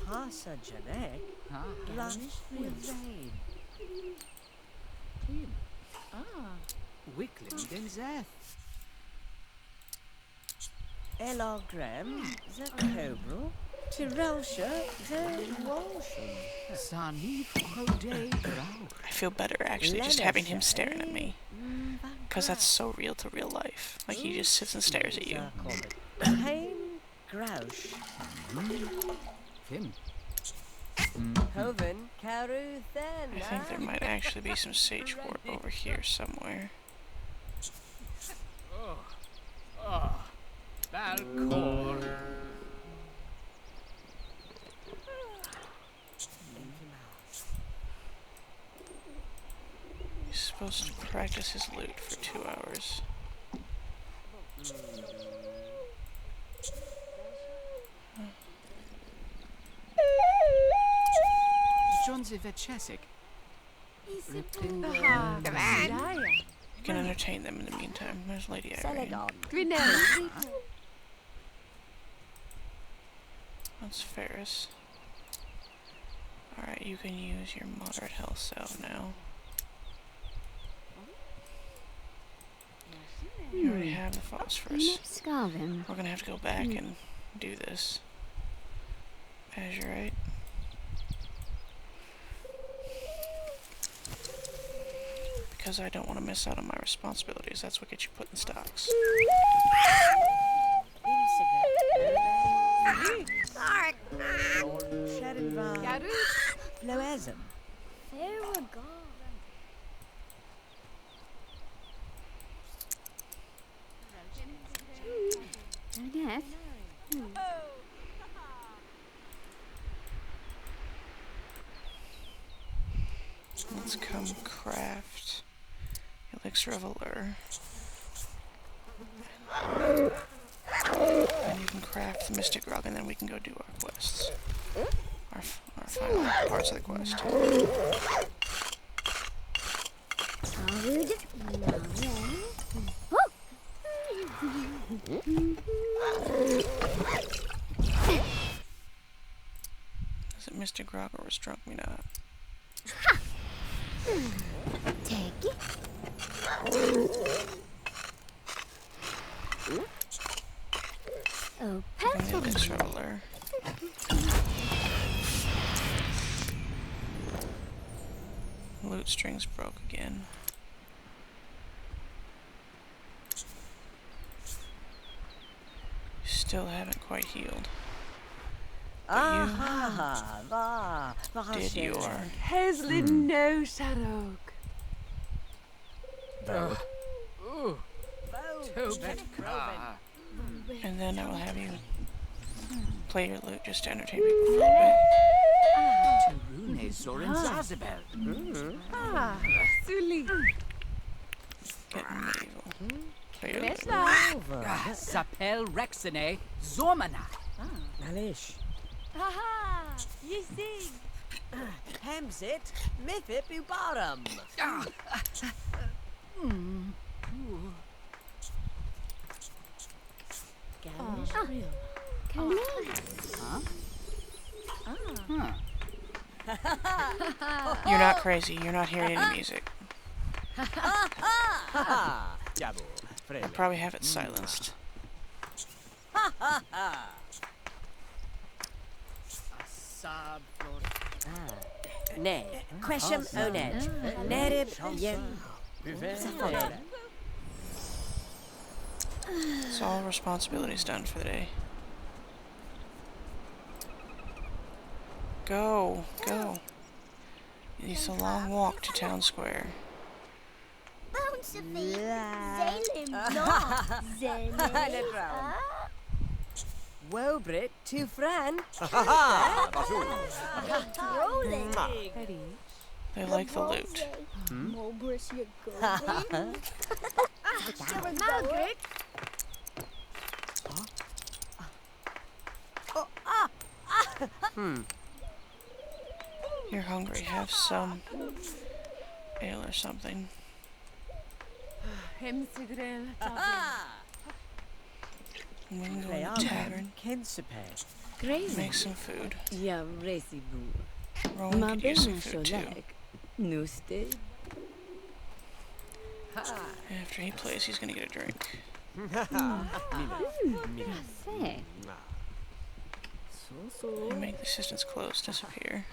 Pasa Janek, Ah, Rush Rain. Clean. Ah. Wickling den Zeth. Elogram, the Cobra, Tyrelsha, the Walsham. Sanif Crode Grau. I feel better actually just having him staring at me. Because that's so real to real life. Like he just sits and stares at you. Pain Grouch, Kim. Hoven, Caru I think there might actually be some sage wort over here somewhere. Balcor. He's supposed to practice his lute for 2 hours. John Zivechesik. You can entertain them in the meantime. There's Lady Irene. That's Ferris. Alright, you can use your moderate health salve now. You already have the phosphorus. Scarvin. We're gonna have to go back and do this. Azurite. Because I don't want to miss out on my responsibilities. That's what gets you put in stocks. Floesum. There we go. Yes. Let's come craft Elixir of Allure. And you can craft the Mystic Rug, and then we can go do our quests. Our final parts of the quest. Is it Mr. Grog or was Drunk Me Not? Take it. Oh, And the Elixir of Allure. Loot strings broke again. Still haven't quite healed. Did your Heslin no Sarok. and then I will have you play your lute just to entertain people for a little Rune Soren Zazabel. Suli. bit. Getting medieval. Play your lute. Sapel Rexene Zomana. Nalish. Haha! You sing! Hemsit, Mithip Ubarum. You're not crazy. You're not hearing any music. Jabbo, I probably have it silenced. Ne, Quesham Onet, Nerib Yen. So all responsibilities done for the day. Go, go. It's a long walk to town square. Bounce of me! Zalim, not Zalim. Wobrit to Fran. Rolling. They like the loot. Mulbris, you go. Margaret. You're hungry. Have some ale or something. And we can go in the tavern, Kensipe. Crazy. make some food. Ja, racy boo. Rowan Ma could use some bene food too. sholek. Nu stay. After he plays, he's gonna get a drink. Say. So. And make the assistant's clothes disappear.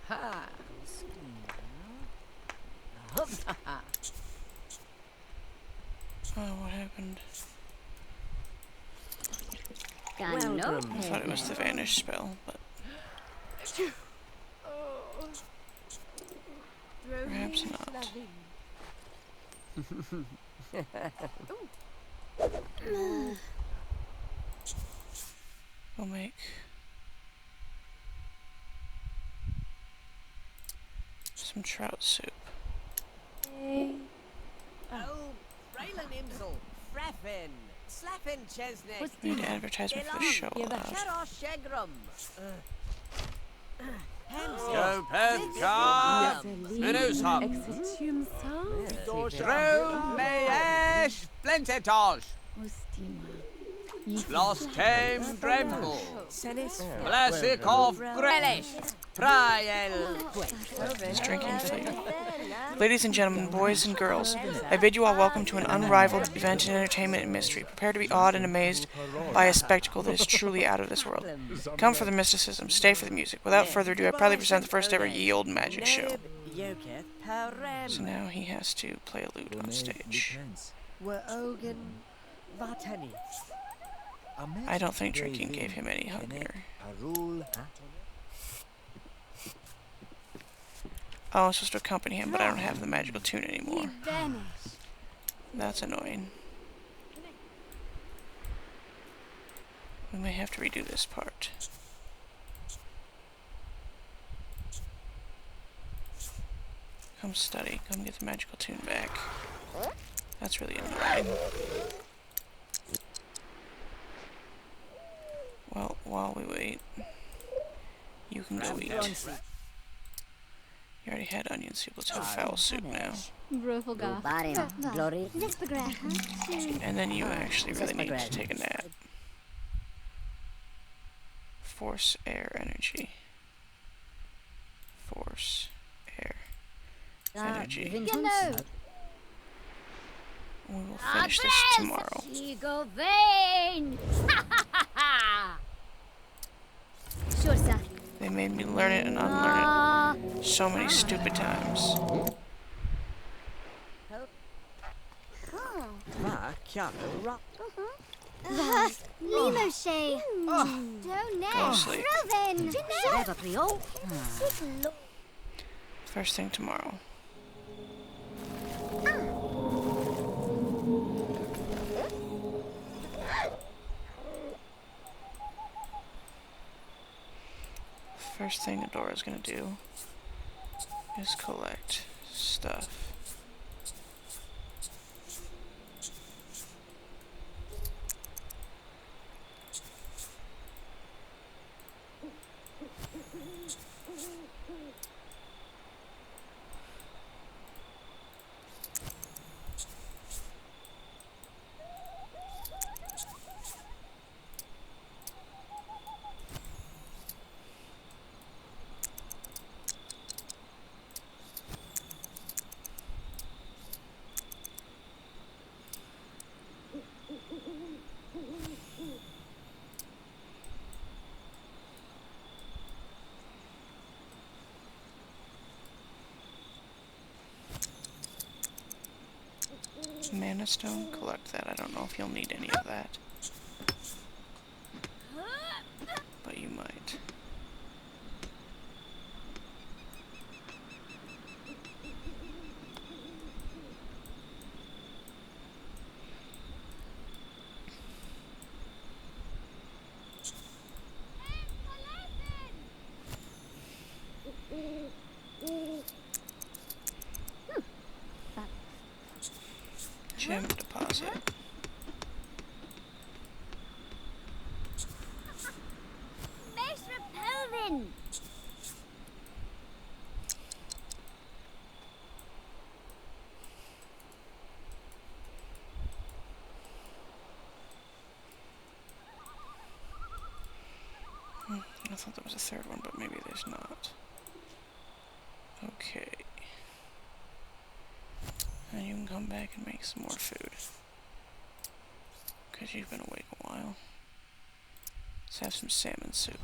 Ha! Oh, what happened? Got no I thought it was the vanish spell, but perhaps not. We'll make some trout soup. Oh, Braylon Imsel. Fraffin. Slaffin Chesnick. We need advertisement for the show allowed. Kerosh Shegram. Go Pevka! Minusham! Exetum sam. Dro meesh flintetosh. Ostima. Los came Dremble. Senis. Blasikov Grelish. Priel. He's drinking for you. Ladies and gentlemen, boys and girls, I bid you all welcome to an unrivaled event in entertainment and mystery. Prepare to be awed and amazed by a spectacle that is truly out of this world. Come for the mysticism, stay for the music. Without further ado, I proudly present the first ever Ye Olde Magic Show. Yoketh Parem. So now he has to play a lute on stage. Were Ogan Vatani. I don't think drinking gave him any hunger. Oh, I'm supposed to accompany him, but I don't have the magical tune anymore. That's annoying. We may have to redo this part. Come study. Come get the magical tune back. That's really annoying. Well, while we wait, you can go eat. You already had onion soup. Let's have fowl soup now. Brufelga. Glory. And then you actually really need to take a nap. Force, air, energy. Force, air, energy. We will finish this tomorrow. Go vain. Sure, sir. They made me learn it and unlearn it so many stupid times. Va Kiano Rup. Limoshe. Go sleep. Roven. First thing tomorrow. First thing Adora's gonna do is collect stuff. Mana stone, collect that. I don't know if you'll need any of that. But you might. Gem deposit. Maestro Pelvin. thought there was a third one, but maybe there's not. Okay. And you can come back and make some more food. Because you've been awake a while. Let's have some salmon soup.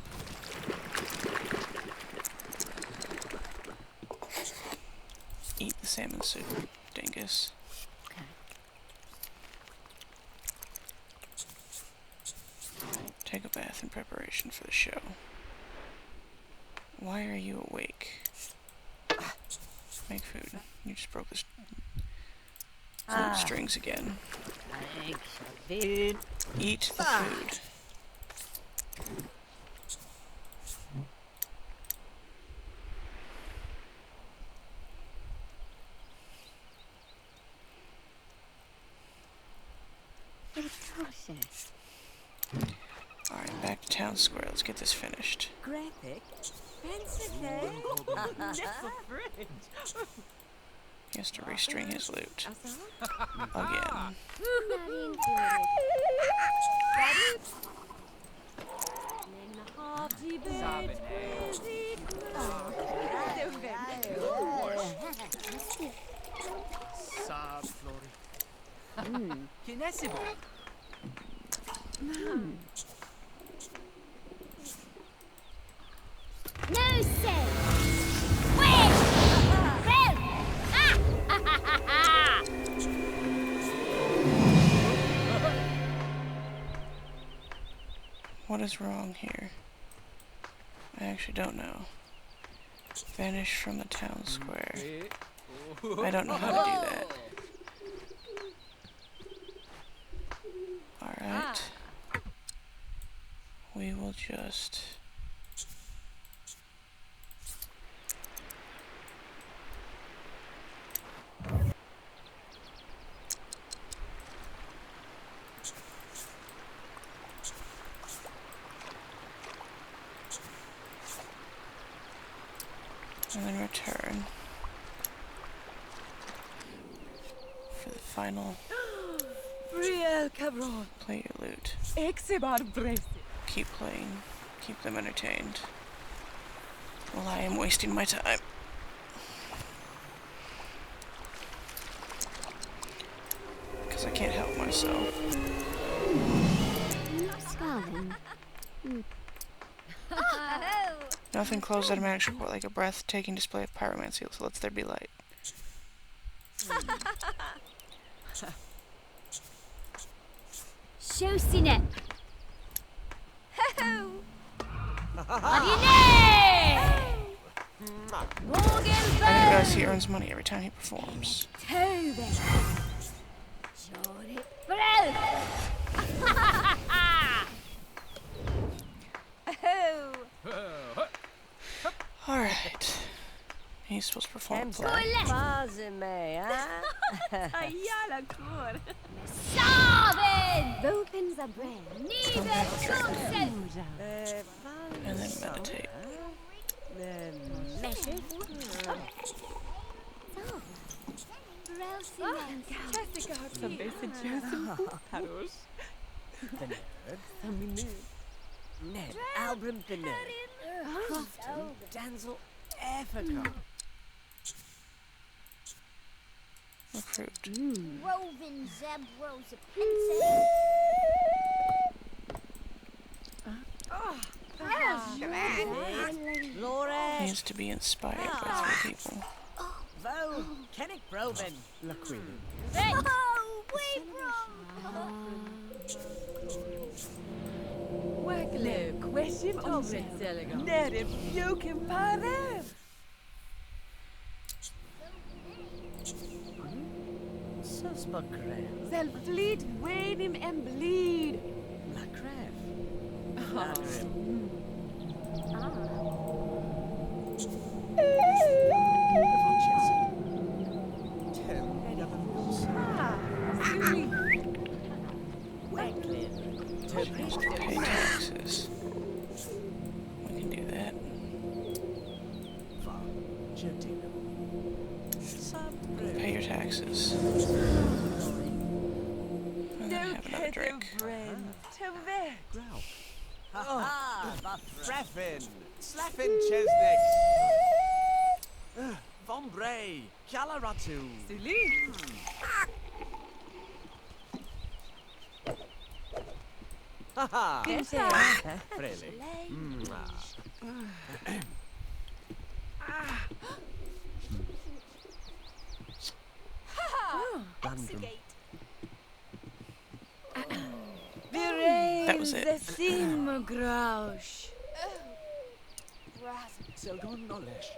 Eat the salmon soup, dingus. Take a bath in preparation for the show. Why are you awake? Make food. You just broke the strings again. Eat the food. Alright, back to town square. Let's get this finished. Graphic. He has to restring his loot. Again. No say. Wait. Red. What is wrong here? I actually don't know. Vanish from the town square. I don't know how to do that. Alright. We will just... and then return for the final. Real cabron. Play your loot. Exebar brace. Keep playing. Keep them entertained. While I am wasting my time. Because I can't help myself. Scarlin. Nothing closed automatic report like a breathtaking display of pyromancy, so lets there be light. Shosine. And you guys, he earns money every time he performs. Alright. He's supposed to perform a play. Ayala kur. Opens a bread. And then meditate. Jessica har some basic Joseph Taros. The nerd. Ned. Albrim the nerd. Crofton. Danzel. Evercott. Recruit. Rovin Zeb Rose Pencil. Laura. Needs to be inspired by 3 people. Vo. Kennick Broven. LaQueen. Oh, wait, bro. Wackle, question omret selga. Nere bjuken parev. Susbakrev. Zel fleet wane him and bleed. Lacrev. Ladrim. Pay taxes. We can do that. Pay your taxes. And then have another drink. Freffin. Slaffin Chesnick. Von Bray. Kalaratu. Suli. Haha. Pinche. Frele. That was it. Selgon Nolesh.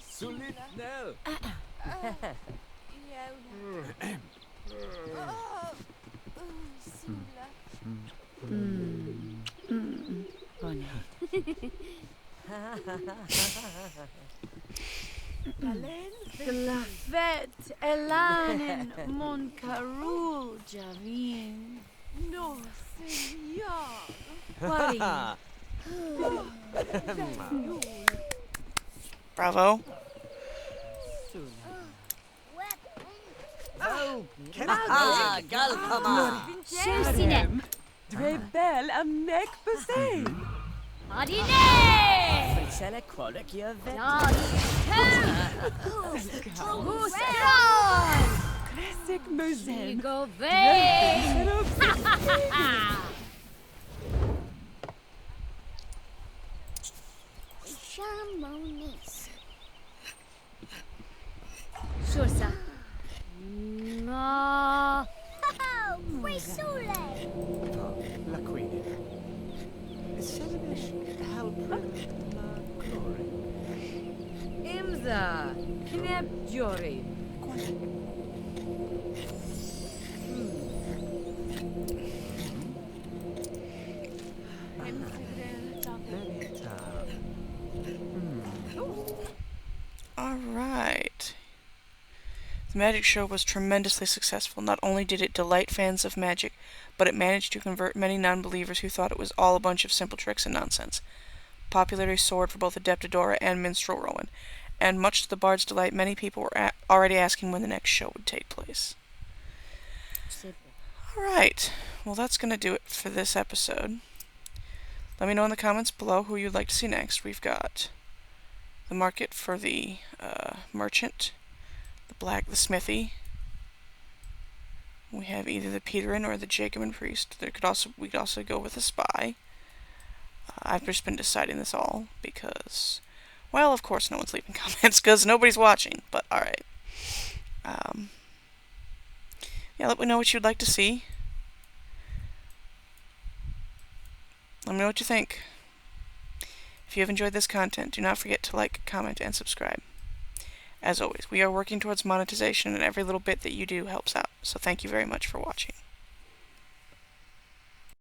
Sulit Nel. Glafet elanen mon carul javin. No, senor. Wari. Bravo. Oh, Galpama. Shusine. Drebel am neck basay. Adine. Priscilla Quolic, you're vet. Classic Mosen. Go vein. Shamonis. Shursa. No. Risule. La Queen. Selenish Halbrin La Glory. Imza. Knep Jory. Alright. The magic show was tremendously successful. Not only did it delight fans of magic, but it managed to convert many non-believers who thought it was all a bunch of simple tricks and nonsense. Popularity soared for both Adeptadora and Minstrel Rowan, and much to the bard's delight, many people were already asking when the next show would take place. Alright, well that's going to do it for this episode. Let me know in the comments below who you'd like to see next. We've got the market for the merchant, the smithy. We have either the Peterin or the Jacobin priest. We could also go with a spy. I've just been deciding this all because, well, of course no one's leaving comments because nobody's watching. But all right. Yeah, let me know what you'd like to see. Let me know what you think. If you have enjoyed this content, do not forget to like, comment, and subscribe. As always, we are working towards monetization, and every little bit that you do helps out. So thank you very much for watching.